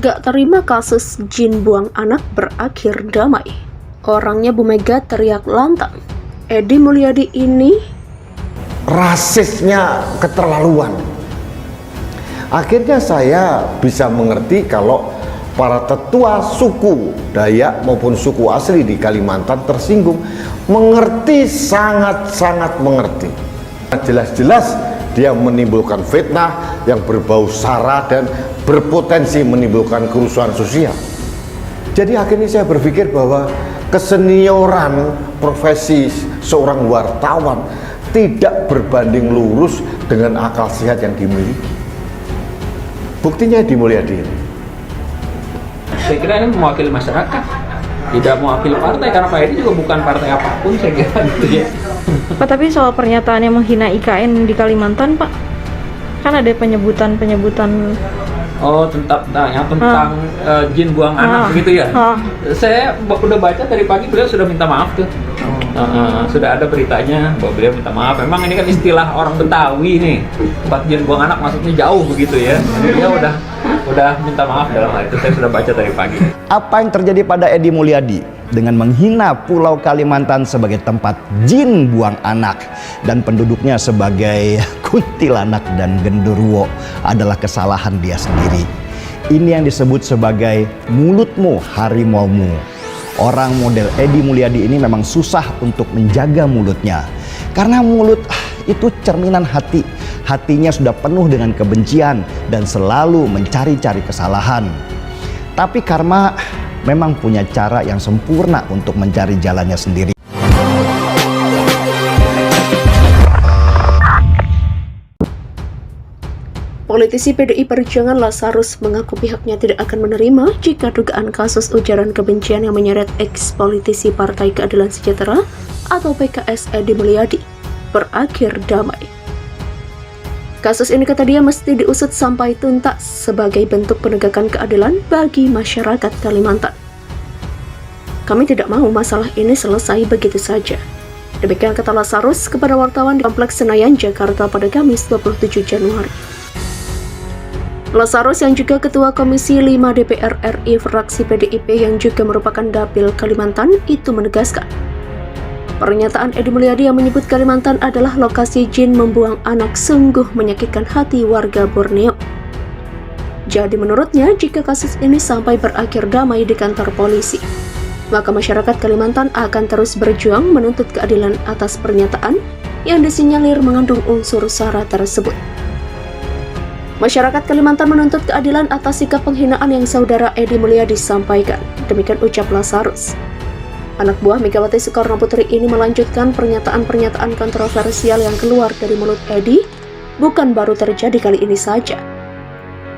Gak terima kasus Jin buang anak berakhir damai. Orangnya Bu Mega teriak lantang. Edi Mulyadi ini rasisnya keterlaluan. Akhirnya saya bisa mengerti kalau para tetua suku Dayak maupun suku asli di Kalimantan tersinggung, mengerti, sangat-sangat mengerti. Jelas-jelas dia menimbulkan fitnah yang berbau sara dan berpotensi menimbulkan kerusuhan sosial. Jadi akhirnya saya berpikir bahwa kesenioran profesi seorang wartawan tidak berbanding lurus dengan akal sehat yang dimiliki. Buktinya Edi Mulyadi ini. Saya kira ini mewakili masyarakat, tidak mewakili partai, karena Pak Edi juga bukan partai apapun, saya kira gitu ya. Pak, tapi soal pernyataan yang menghina IKN di Kalimantan, Pak, kan ada penyebutan Oh, tentang Jin buang anak begitu ya. Saya udah baca tadi pagi, beliau sudah minta maaf tuh. Sudah ada beritanya bahwa beliau minta maaf. Memang ini kan istilah orang Betawi nih, tempat Jin buang anak maksudnya jauh begitu ya. Dia udah minta maaf dalam hal itu. Saya sudah baca tadi pagi. Apa yang terjadi pada Edi Mulyadi dengan menghina Pulau Kalimantan sebagai tempat jin buang anak dan penduduknya sebagai kuntilanak dan genderuwo adalah kesalahan dia sendiri. Ini yang disebut sebagai mulutmu harimaumu. Orang model Edi Mulyadi ini memang susah untuk menjaga mulutnya, karena mulut itu cerminan hati. Hatinya sudah penuh dengan kebencian dan selalu mencari-cari kesalahan. Tapi karma memang punya cara yang sempurna untuk mencari jalannya sendiri. Politisi PDI Perjuangan Lazarus mengaku pihaknya tidak akan menerima jika dugaan kasus ujaran kebencian yang menyeret ex-politisi Partai Keadilan Sejahtera atau PKS Edi Mulyadi berakhir damai. Kasus ini kata dia mesti diusut sampai tuntas sebagai bentuk penegakan keadilan bagi masyarakat Kalimantan. Kami tidak mau masalah ini selesai begitu saja. Demikian kata Lazarus kepada wartawan di Kompleks Senayan, Jakarta pada Kamis 27 Januari. Lazarus yang juga Ketua Komisi 5 DPR RI fraksi PDIP yang juga merupakan Dapil Kalimantan itu menegaskan, pernyataan Edi Mulyadi yang menyebut Kalimantan adalah lokasi jin membuang anak sungguh menyakitkan hati warga Borneo. Jadi menurutnya, jika kasus ini sampai berakhir damai di kantor polisi, maka masyarakat Kalimantan akan terus berjuang menuntut keadilan atas pernyataan yang disinyalir mengandung unsur sara tersebut. Masyarakat Kalimantan menuntut keadilan atas sikap penghinaan yang saudara Edi Mulyadi sampaikan. Demikian ucap Lazarus. Anak buah Megawati Soekarno Putri ini melanjutkan pernyataan-pernyataan kontroversial yang keluar dari mulut Edi bukan baru terjadi kali ini saja.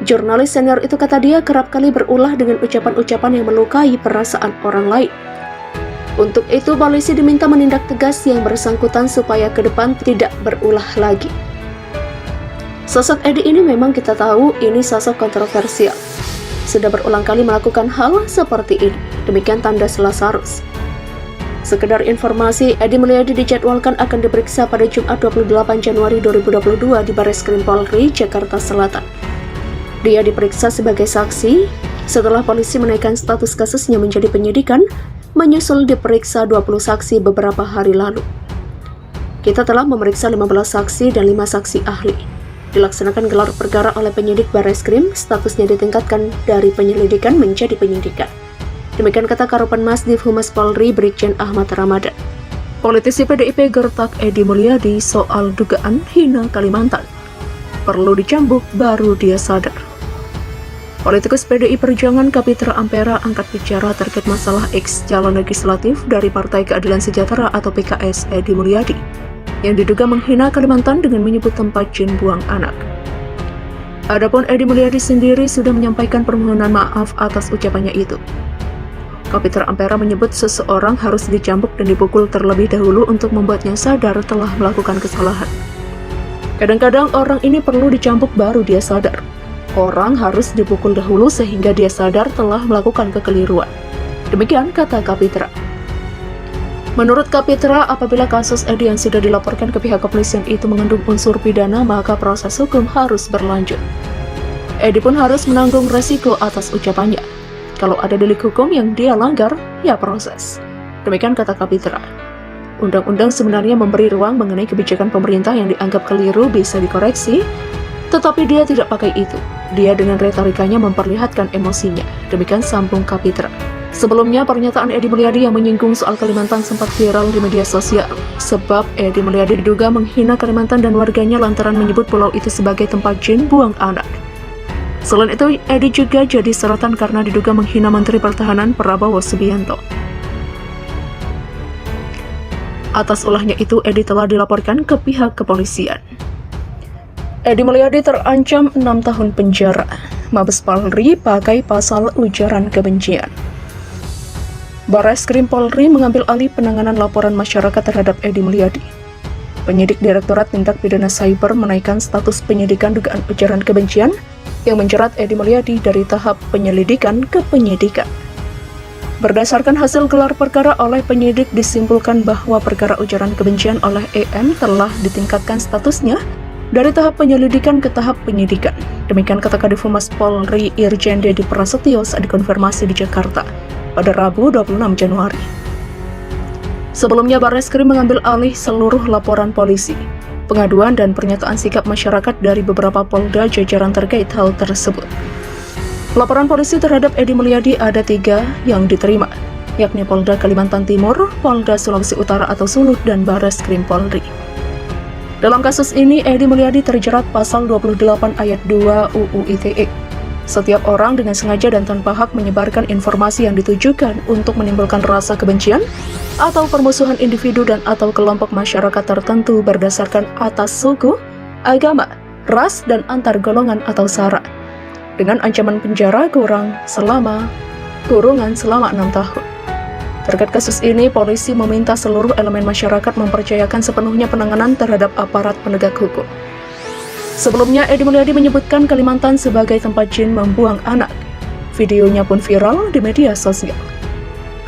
Jurnalis senior itu kata dia kerap kali berulah dengan ucapan-ucapan yang melukai perasaan orang lain. Untuk itu polisi diminta menindak tegas yang bersangkutan supaya ke depan tidak berulah lagi. Sosok Edi ini memang kita tahu ini sosok kontroversial. Sudah berulang kali melakukan hal seperti ini. Demikian tandas Lazarus. Sekedar informasi, Edi Mulyadi dijadwalkan akan diperiksa pada Jumat 28 Januari 2022 di Barreskrim Polri, Jakarta Selatan. Dia diperiksa sebagai saksi setelah polisi menaikkan status kasusnya menjadi penyidikan, menyusul diperiksa 20 saksi beberapa hari lalu. Kita telah memeriksa 15 saksi dan 5 saksi ahli. Dilaksanakan gelar perkara oleh penyidik Barreskrim, statusnya ditingkatkan dari penyelidikan menjadi penyidikan. Demikian kata Karopenmas Div Humas Polri Brigjen Ahmad Ramadan. Politisi PDIP gertak Edi Mulyadi soal dugaan hina Kalimantan. Perlu dicambuk baru dia sadar. Politikus PDI Perjuangan Kapitra Ampera angkat bicara terkait masalah ex calon legislatif dari Partai Keadilan Sejahtera atau PKS Edi Mulyadi yang diduga menghina Kalimantan dengan menyebut tempat jin buang anak. Adapun Edi Mulyadi sendiri sudah menyampaikan permohonan maaf atas ucapannya itu. Kapitra Ampera menyebut seseorang harus dicambuk dan dipukul terlebih dahulu untuk membuatnya sadar telah melakukan kesalahan. Kadang-kadang orang ini perlu dicambuk baru dia sadar. Orang harus dipukul dahulu sehingga dia sadar telah melakukan kekeliruan. Demikian kata Kapitra. Menurut Kapitra, apabila kasus Edi yang sudah dilaporkan ke pihak kepolisian itu mengandung unsur pidana, maka proses hukum harus berlanjut. Edi pun harus menanggung resiko atas ucapannya. Kalau ada delik hukum yang dia langgar, ya proses. Demikian kata Kapitra. Undang-undang sebenarnya memberi ruang mengenai kebijakan pemerintah yang dianggap keliru bisa dikoreksi, tetapi dia tidak pakai itu. Dia dengan retorikanya memperlihatkan emosinya. Demikian sambung Kapitra. Sebelumnya, pernyataan Edi Mulyadi yang menyinggung soal Kalimantan sempat viral di media sosial. Sebab Edi Mulyadi diduga menghina Kalimantan dan warganya lantaran menyebut pulau itu sebagai tempat jin buang anak. Selain itu, Edi juga jadi sorotan karena diduga menghina Menteri Pertahanan Prabowo Subianto. Atas ulahnya itu, Edi telah dilaporkan ke pihak kepolisian. Edi Mulyadi terancam 6 tahun penjara. Mabes Polri pakai pasal ujaran kebencian. Barreskrim Polri mengambil alih penanganan laporan masyarakat terhadap Edi Mulyadi. Penyidik Direktorat Tindak Pidana Cyber menaikkan status penyidikan dugaan ujaran kebencian yang menjerat Edi Mulyadi dari tahap penyelidikan ke penyidikan. Berdasarkan hasil gelar perkara oleh penyidik, disimpulkan bahwa perkara ujaran kebencian oleh EM telah ditingkatkan statusnya dari tahap penyelidikan ke tahap penyidikan. Demikian kata Kadif Humas Polri Irjen Dedi Prasetyo saat dikonfirmasi di Jakarta pada Rabu 26 Januari. Sebelumnya, Barreskrim mengambil alih seluruh laporan polisi, pengaduan dan pernyataan sikap masyarakat dari beberapa polda jajaran terkait hal tersebut. Laporan polisi terhadap Edi Mulyadi ada 3 yang diterima, yakni Polda Kalimantan Timur, Polda Sulawesi Utara atau Sulut, dan Barreskrim Polri. Dalam kasus ini, Edi Mulyadi terjerat pasal 28 ayat 2 UU ITE. Setiap orang dengan sengaja dan tanpa hak menyebarkan informasi yang ditujukan untuk menimbulkan rasa kebencian atau permusuhan individu dan atau kelompok masyarakat tertentu berdasarkan atas suku, agama, ras, dan antar golongan atau sara, dengan ancaman penjara kurungan selama 6 tahun. Terkait kasus ini, polisi meminta seluruh elemen masyarakat mempercayakan sepenuhnya penanganan terhadap aparat penegak hukum. Sebelumnya, Edi Mulyadi menyebutkan Kalimantan sebagai tempat jin membuang anak. Videonya pun viral di media sosial.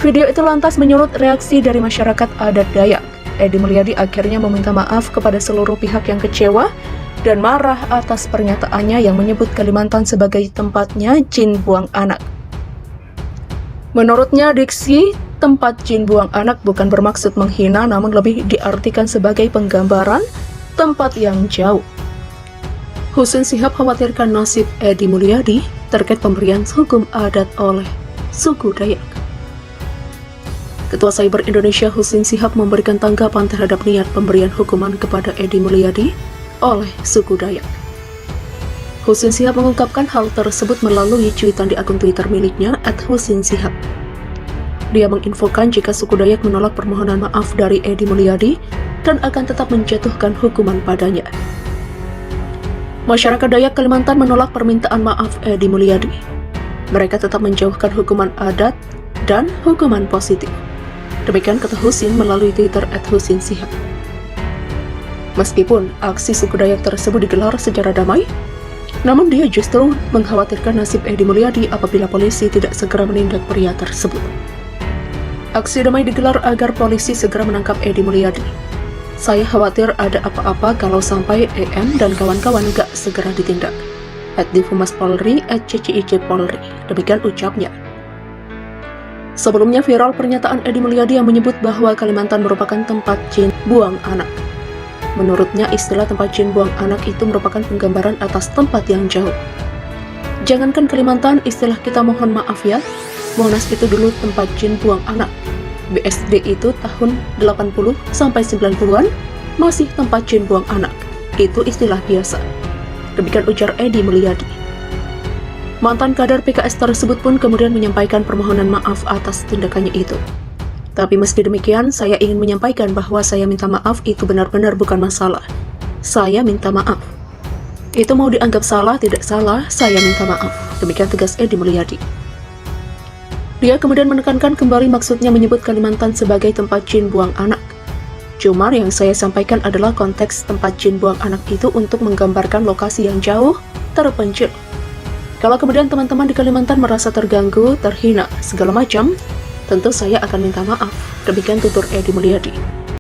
Video itu lantas menyulut reaksi dari masyarakat adat Dayak. Edi Mulyadi akhirnya meminta maaf kepada seluruh pihak yang kecewa dan marah atas pernyataannya yang menyebut Kalimantan sebagai tempatnya jin buang anak. Menurutnya, diksi tempat jin buang anak bukan bermaksud menghina, namun lebih diartikan sebagai penggambaran tempat yang jauh. Husin Shihab khawatirkan nasib Edi Mulyadi terkait pemberian hukum adat oleh suku Dayak. Ketua Cyber Indonesia Husin Shihab memberikan tanggapan terhadap niat pemberian hukuman kepada Edi Mulyadi oleh suku Dayak. Husin Shihab mengungkapkan hal tersebut melalui cuitan di akun Twitter miliknya @husinshihab. Dia menginfokan jika suku Dayak menolak permohonan maaf dari Edi Mulyadi dan akan tetap menjatuhkan hukuman padanya. Masyarakat Dayak Kalimantan menolak permintaan maaf Edi Mulyadi. Mereka tetap menjauhkan hukuman adat dan hukuman positif. Demikian kata Husin melalui Twitter @husinshihab. Meskipun aksi suku Dayak tersebut digelar secara damai, namun dia justru mengkhawatirkan nasib Edi Mulyadi apabila polisi tidak segera menindak pria tersebut. Aksi damai digelar agar polisi segera menangkap Edi Mulyadi. Saya khawatir ada apa-apa kalau sampai EM dan kawan-kawan gak segera ditindak. @Divhumas Polri, @CCIC Polri. Demikian ucapnya. Sebelumnya viral pernyataan Edi Mulyadi yang menyebut bahwa Kalimantan merupakan tempat jin buang anak. Menurutnya, istilah tempat jin buang anak itu merupakan penggambaran atas tempat yang jauh. Jangankan Kalimantan, istilah kita mohon maaf ya, Monas itu dulu tempat jin buang anak. BSD itu tahun 80 sampai 90-an masih tempat jin buang anak. Itu istilah biasa. Demikian ujar Edi Mulyadi. Mantan kader PKS tersebut pun kemudian menyampaikan permohonan maaf atas tindakannya itu. Tapi meski demikian, saya ingin menyampaikan bahwa saya minta maaf itu benar-benar bukan masalah. Saya minta maaf. Itu mau dianggap salah, tidak salah, saya minta maaf. Demikian tegas Edi Mulyadi. Dia kemudian menekankan kembali maksudnya menyebut Kalimantan sebagai tempat jin buang anak. Cuma yang saya sampaikan adalah konteks tempat jin buang anak itu untuk menggambarkan lokasi yang jauh, terpencil. Kalau kemudian teman-teman di Kalimantan merasa terganggu, terhina, segala macam, tentu saya akan minta maaf. Demikian tutur Edi Mulyadi.